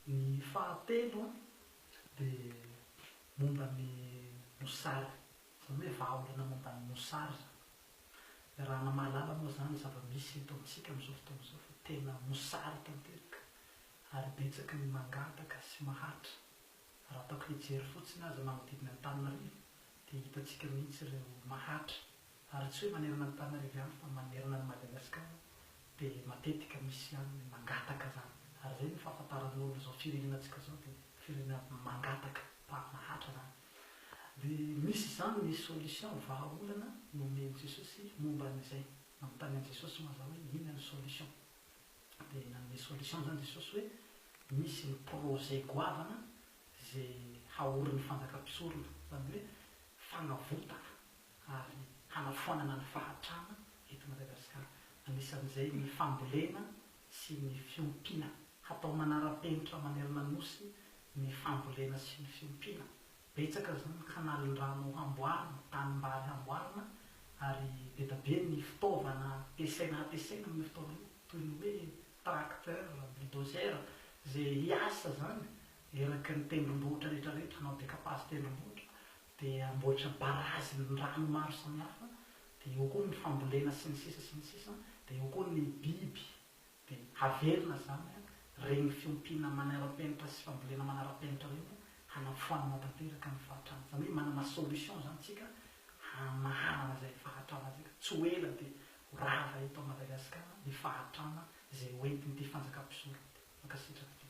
Ny fahatelo dia momba ny mosary zany hoe vahaolana momba ny mosary raha namahalala moa zany zava-misy eto amintsika amin'izao fotoana izao fa tena mosary tanteraka ary betsaka ny mangataka sy mahatra raha ataoko hijery fotsiny aza manodidina Antananarivo dia hitantsika mihitsy ireo mahatra ary tsy hoe manerana ny Antananarivo ihany fa manerana ny Madagasikara dia matetika misy ihany ny mangataka zany ary zay ny fahafantaran'ny olona izao firenenantsika zao dia firenena mangataka mahatra zany dia misy zany ny solution vahaolana nomen'i Jesosy momba an'izay manontany an'i Jesosy moa zao hoe inona ny solution dia nanome solution zany Jesosy hoe misy ny projet goavana zay haorin'ny fanjakam-pisorona zany hoe fanavotana ary hanafoanana ny fahatrana eto Madagasikara anisan'izay ny fambolena sy ny fiompiana hatao manara-penitra manerana ny nosy ny fambolena sy ny fiompiana betsaka zany kanalin-drano hamboarina tanimbary hamboarina ary be da be ny fitaovana ampiasaina amin'ny fotoana toy ny hoe tracteur, bulldozer zay hiasa zany eraky ny tendrombohitra rehetrarehetra hanao décapage tendrombohitra dia amboatra barazy ny rano maro samihafa dia eo koa ny fambolena sy ny sisa dia eo koa ny biby dia haverina zany regny fiompiana manara-penitra sy fambolena manara-penitra reny hanafoanana tanteraka ny fahatrana zany hoe manana solution zany tsika hamahanana zay fahatrana tsika tsy ho ela dia horava eto Madagasikara ny fahatrana zay hoentin'ity fanjakam-pisorona makasitraka.